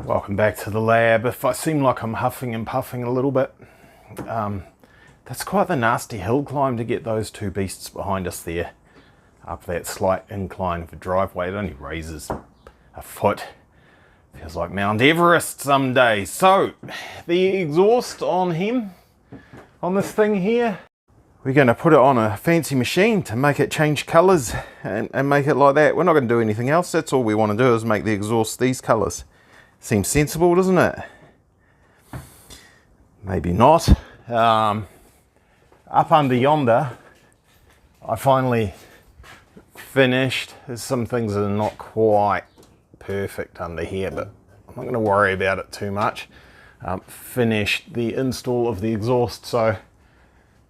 Welcome back to the lab. If I seem like I'm huffing and puffing a little bit, that's quite the nasty hill climb to get those two beasts behind us there. Up that slight incline of a driveway. It only raises a foot. Feels like Mount Everest some days. So, the exhaust on him, on this thing here, we're going to put it on a fancy machine to make it change colours and make it like that. We're not going to do anything else. That's all we want to do is make the exhaust these colours. Seems sensible, doesn't it? Maybe not. Up under yonder, I finally finished. There's some things that are not quite perfect under here, but I'm not going to worry about it too much. Finished the install of the exhaust, so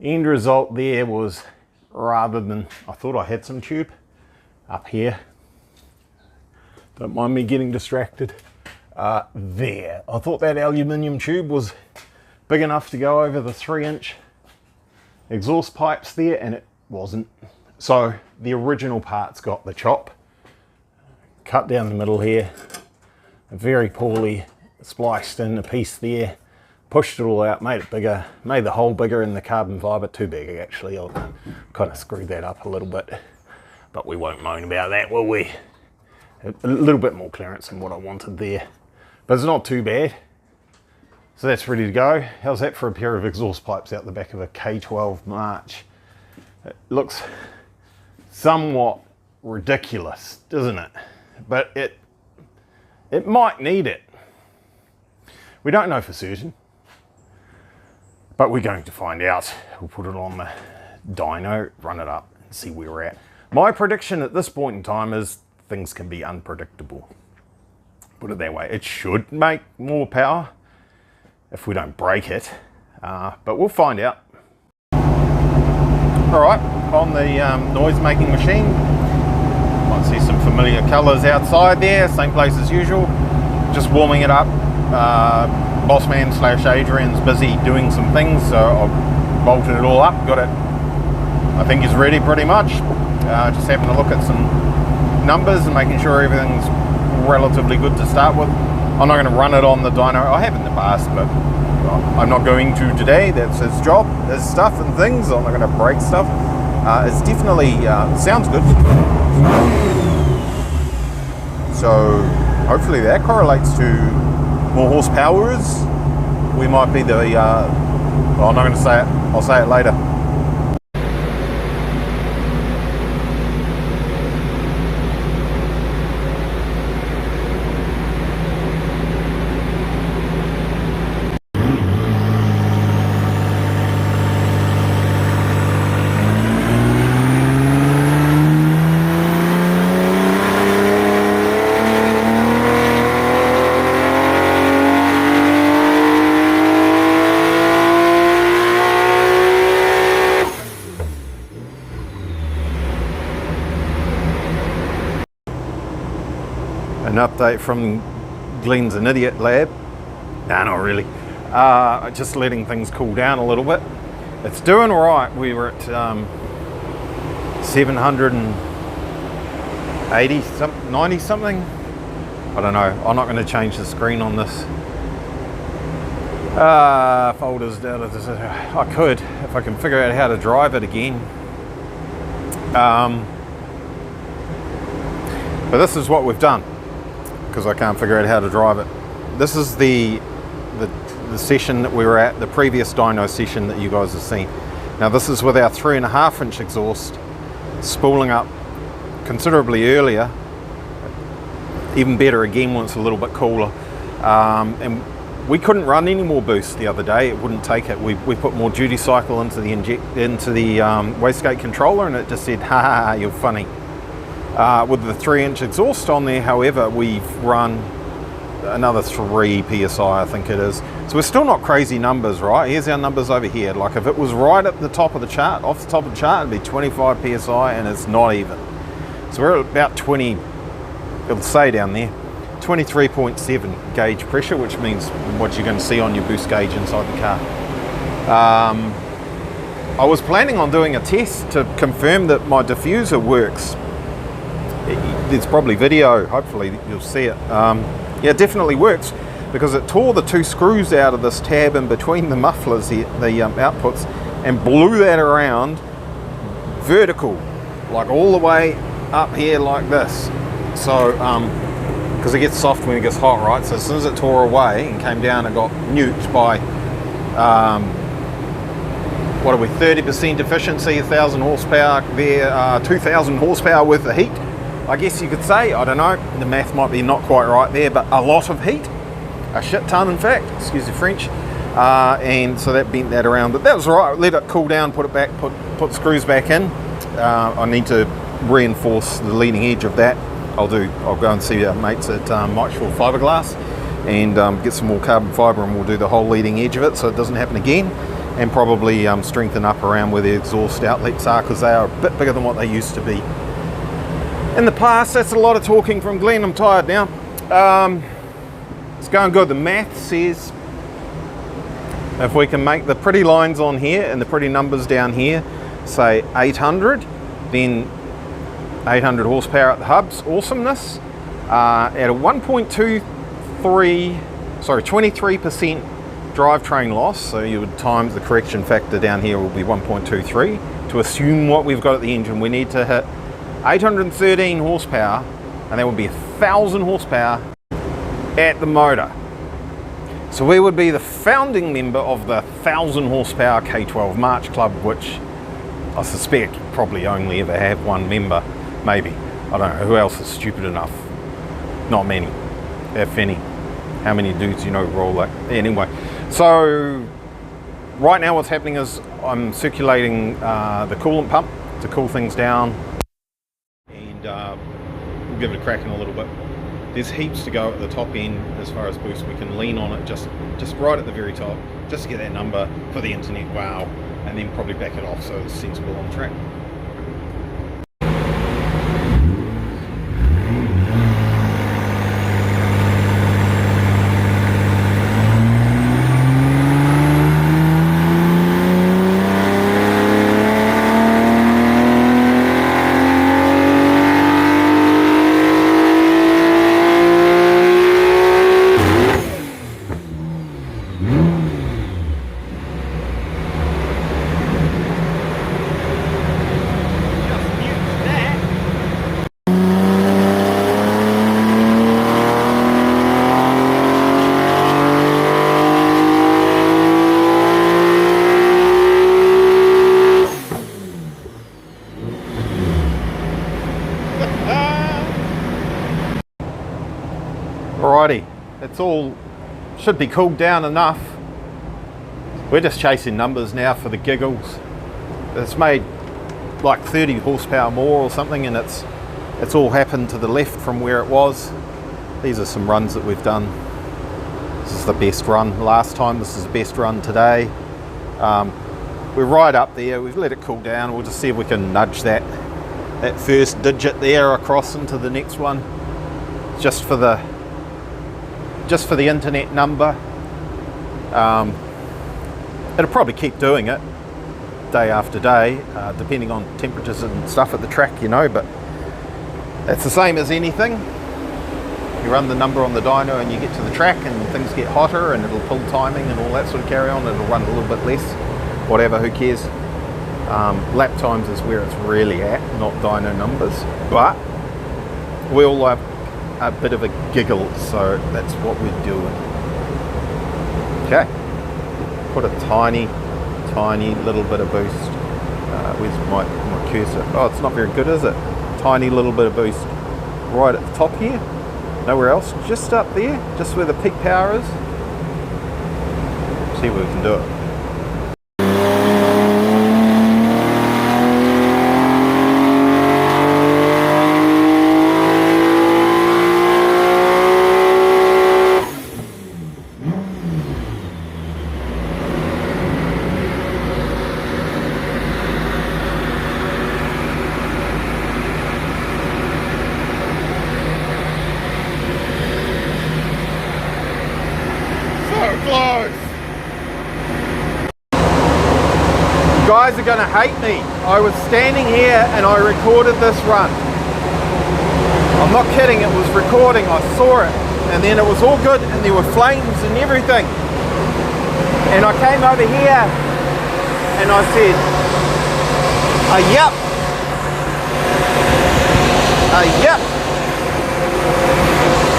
end result there was, rather than, I thought I had some tube up here. Don't mind me getting distracted. There. I thought that aluminium tube was big enough to go over the 3-inch exhaust pipes there, and it wasn't. So the original parts got the chop. Cut down the middle here. Very poorly spliced in a piece there. Pushed it all out, made it bigger. Made the hole bigger in the carbon fibre. Too big actually. I'll kind of screw that up a little bit. But we won't moan about that, will we? A little bit more clearance than what I wanted there. But it's not too bad. So that's ready to go. How's that for a pair of exhaust pipes out the back of a K12 March? It looks somewhat ridiculous, doesn't it? But it might need it. We don't know for certain. But we're going to find out. We'll put it on the dyno, run it up, and see where we're at. My prediction at this point in time is things can be unpredictable. Put it that way. It should make more power if we don't break it, but we'll find out. Alright, on the noise making machine. Might see some familiar colours outside there, same place as usual. Just warming it up. Bossman / Adrian's busy doing some things, so I've bolted it all up, got it. I think he's ready pretty much. Just having a look at some numbers and making sure everything's relatively good to start with. I'm not going to run it on the dyno. I have in the past, but I'm not going to today. That's his job. There's stuff and things. I'm not going to break stuff. It's definitely sounds good. So hopefully that correlates to more horsepowers. We might be the well, I'm not going to say it. I'll say it later. An update from Glenn's an idiot lab. Nah, not really. Just letting things cool down a little bit. It's doing all right. We were at 780 something, 90 something. I don't know. I'm not going to change the screen on this. Folders down. I could if I can figure out how to drive it again. But this is what we've done, because I can't figure out how to drive it. This is the session that we were at, the previous dyno session that you guys have seen. Now this is with our 3.5-inch exhaust spooling up considerably earlier. Even better again when it's a little bit cooler. And we couldn't run any more boost the other day. It wouldn't take it. We put more duty cycle into the wastegate controller, and it just said, "Ha ha, you're funny." With the 3-inch exhaust on there, however, we've run another 3 psi, I think it is. So we're still not crazy numbers, right? Here's our numbers over here. Like if it was right at the top of the chart, off the top of the chart, it'd be 25 psi, and it's not even. So we're at about 20, it'll say down there, 23.7 gauge pressure, which means what you're going to see on your boost gauge inside the car. I was planning on doing a test to confirm that my diffuser works there's probably video, hopefully you'll see it. Yeah, it definitely works, because it tore the 2 screws out of this tab in between the mufflers here, the outputs, and blew that around vertical, like all the way up here like this. So because it gets soft when it gets hot, right? So as soon as it tore away and came down, it got nuked by what are we, 30% efficiency, 1,000 horsepower there, 2,000 horsepower worth of heat, I guess you could say. I don't know, the math might be not quite right there, but a lot of heat, a shit ton in fact, excuse the French. And so that bent that around, but that was all right. Let it cool down, put it back, put the screws back in. I need to reinforce the leading edge of that. I'll go and see our mates at March for fiberglass and get some more carbon fiber, and we'll do the whole leading edge of it so it doesn't happen again, and probably strengthen up around where the exhaust outlets are, because they are a bit bigger than what they used to be in the past. That's a lot of talking from Glenn. I'm tired now. It's going good. The math says if we can make the pretty lines on here and the pretty numbers down here say 800, then 800 horsepower at the hubs, awesomeness. At a 23% drivetrain loss, so you would times the correction factor down here will be 1.23. To assume what we've got at the engine, we need to hit 813 horsepower, and that would be 1,000 horsepower at the motor. So we would be the founding member of the 1,000 horsepower K12 March Club, which I suspect probably only ever have one member, maybe. I don't know, who else is stupid enough? Not many, if any. How many dudes you know roll like? Anyway, so right now what's happening is I'm circulating the coolant pump to cool things down, and we'll give it a crack in a little bit. There's heaps to go at the top end as far as boost. We can lean on it just right at the very top, just to get that number for the internet, wow, and then probably back it off so it's sensible on track. Alrighty, it's all should be cooled down enough. We're just chasing numbers now for the giggles. It's made like 30 horsepower more or something, and it's all happened to the left from where it was. These are some runs that we've done. This is the best run last time, this is the best run today. We're right up there, we've let it cool down. We'll just see if we can nudge that first digit there across into the next one, just for the internet number. It'll probably keep doing it day after day, depending on temperatures and stuff at the track, you know, but it's the same as anything. You run the number on the dyno and you get to the track and things get hotter and it'll pull timing and all that sort of carry on. It'll run a little bit less, whatever, who cares. Lap times is where it's really at, not dyno numbers, but we all have a bit of a giggle, so that's what we're doing. Okay, put a tiny little bit of boost. Where's my cursor? Oh, it's not very good, is it? Tiny little bit of boost right at the top here, nowhere else, just up there, just where the peak power is. See if we can do it. You guys are going to hate me. I was standing here and I recorded this run. I'm not kidding, it was recording, I saw it. And then it was all good and there were flames and everything. And I came over here and I said, yep. Yep.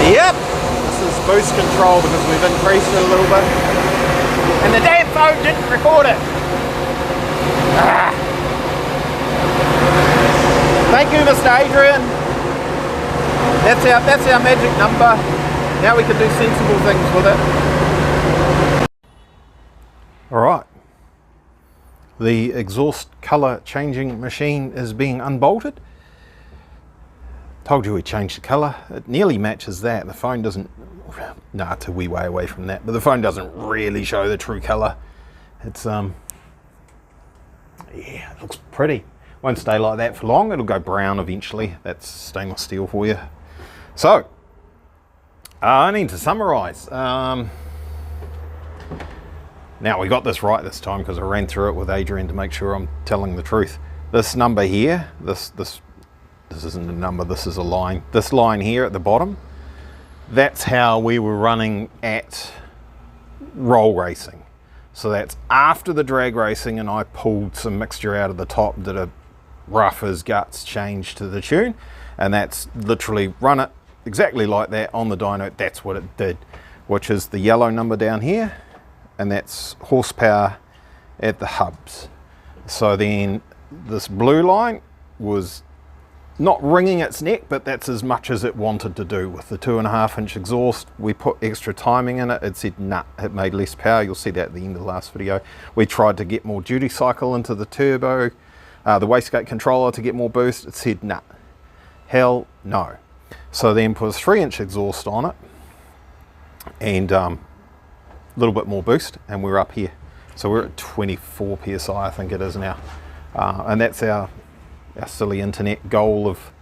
Yep. This is boost control because we've increased it a little bit. And the damn phone didn't record it. Thank you, Mr. Adrian. That's our magic number. Now we can do sensible things with it. Alright. The exhaust colour changing machine is being unbolted. Told you we changed the colour. It nearly matches that. The phone doesn't... Nah, it's a wee way away from that. But the phone doesn't really show the true colour. It's, yeah, it looks pretty. Won't stay like that for long. It'll go brown eventually. That's stainless steel for you. So, I need to summarise. Now, we got this right this time because I ran through it with Adrian to make sure I'm telling the truth. This number here, this isn't a number, this is a line. This line here at the bottom, that's how we were running at roll racing. So that's after the drag racing, and I pulled some mixture out of the top, did a rough as guts change to the tune, and that's literally run it exactly like that on the dyno. That's what it did, which is the yellow number down here, and that's horsepower at the hubs. So then this blue line was not wringing its neck, but that's as much as it wanted to do. With the 2.5-inch exhaust, we put extra timing in it. It said nah, it made less power. You'll see that at the end of the last video. We tried to get more duty cycle into the turbo, the wastegate controller to get more boost. It said nah, hell no. So then put a 3-inch exhaust on it and a little bit more boost, and we're up here. So we're at 24 psi, I think it is now, and that's our silly internet goal of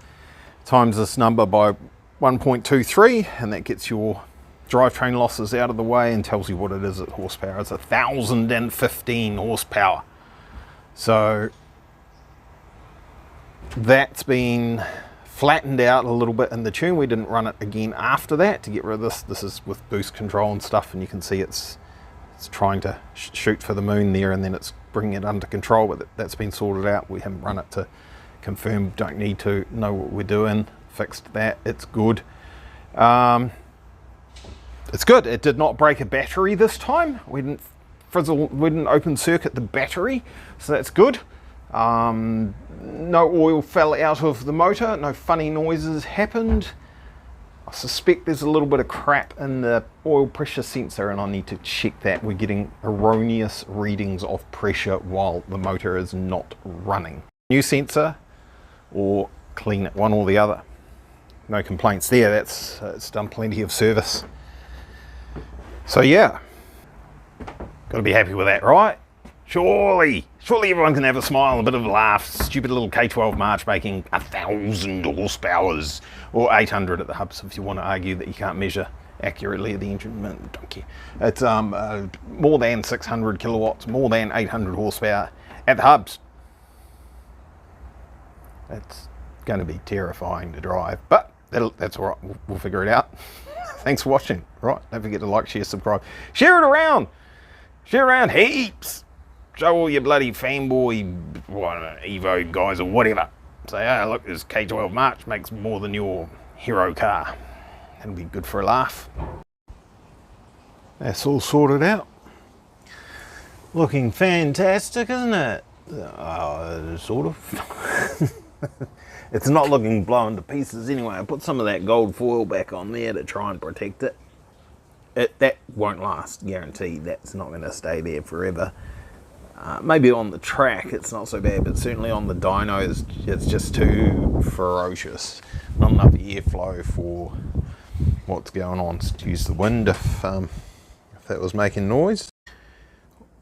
times this number by 1.23, and that gets your drivetrain losses out of the way and tells you what it is at horsepower. It's 1,015 horsepower. So that's been flattened out a little bit in the tune. We didn't run it again after that to get rid of this. This is with boost control and stuff, and you can see it's trying to shoot for the moon there, and then it's bringing it under control, but that's been sorted out. We haven't run it to confirm, don't need to know what we're doing. Fixed that, it's good. It's good. It did not break a battery this time. We didn't open circuit the battery, so that's good. No oil fell out of the motor, no funny noises happened. I suspect there's a little bit of crap in the oil pressure sensor, and I need to check that. We're getting erroneous readings of pressure while the motor is not running. New sensor or clean it, one or the other. No complaints there. It's done plenty of service. So yeah, got to be happy with that, right? Surely everyone can have a smile, a bit of a laugh. Stupid little K12 March making 1,000 horsepowers, or 800 at the hubs if you want to argue that you can't measure accurately the engine. Don't care. It's more than 600 kilowatts, more than 800 horsepower at the hubs. It's going to be terrifying to drive, but that's all right. We'll figure it out. Thanks for watching. Right, don't forget to like, share, subscribe, share it around. Share around heaps. Show all your bloody fanboy, Evo guys or whatever. Say, oh look, this K12 March makes more than your hero car. That'll be good for a laugh. That's all sorted out. Looking fantastic, isn't it? Sort of. It's not looking blown to pieces anyway. I put some of that gold foil back on there to try and protect it. That won't last, guaranteed. That's not going to stay there forever. Maybe on the track it's not so bad, but certainly on the dyno it's just too ferocious. Not enough airflow for what's going on. Excuse the wind if that was making noise.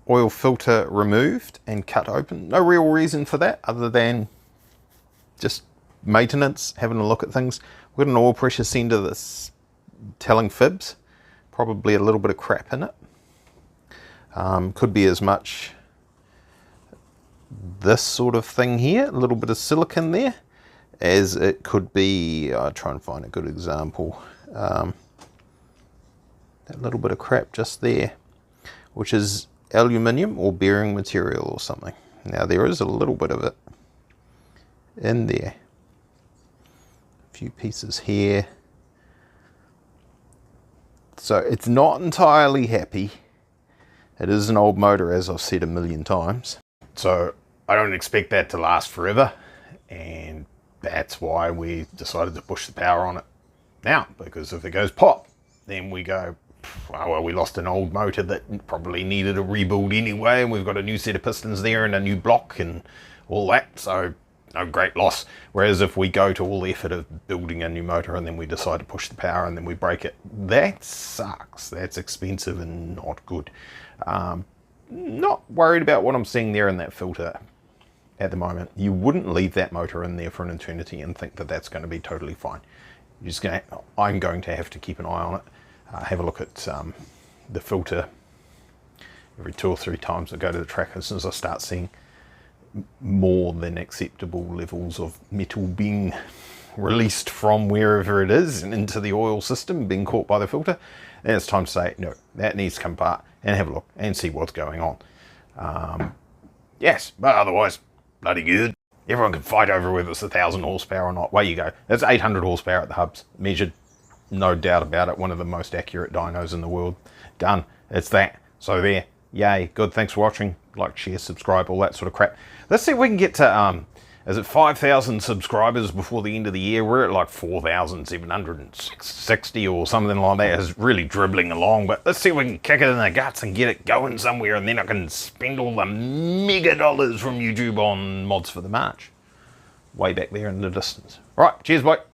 Oil filter removed and cut open. No real reason for that other than just maintenance, having a look at things. We've got an oil pressure sender that's telling fibs. Probably a little bit of crap in it. Could be as much this sort of thing here, a little bit of silicon there, as it could be. I'll try and find a good example. That little bit of crap just there, which is aluminium or bearing material or something. Now there is a little bit of it in there. A few pieces here. So it's not entirely happy. It is an old motor, as I've said a million times. So I don't expect that to last forever. And that's why we decided to push the power on it now. Because if it goes pop, then we go, well, we lost an old motor that probably needed a rebuild anyway. And we've got a new set of pistons there and a new block and all that. So no great loss. Whereas if we go to all the effort of building a new motor and then we decide to push the power and then we break it, that sucks. That's expensive and not good. Not worried about what I'm seeing there in that filter at the moment. You wouldn't leave that motor in there for an eternity and think that that's going to be totally fine. You're just going to, I'm going to have to keep an eye on it. Have a look at the filter every 2 or 3 times I go to the track. As soon as I start seeing more than acceptable levels of metal being released from wherever it is and into the oil system, being caught by the filter, then it's time to say, no, that needs to come apart and have a look and see what's going on. Yes, but otherwise, bloody good. Everyone can fight over whether it's 1,000 horsepower or not. Way you go. That's 800 horsepower at the hubs, measured, no doubt about it. One of the most accurate dynos in the world. Done. It's that. So there. Yay. Good. Thanks for watching. Like, share, subscribe, all that sort of crap. Let's see if we can get to, is it 5,000 subscribers before the end of the year? We're at like 4,760 or something like that. It's really dribbling along, but let's see if we can kick it in the guts and get it going somewhere, and then I can spend all the mega dollars from YouTube on mods for the March. Way back there in the distance. All right. Cheers, bye.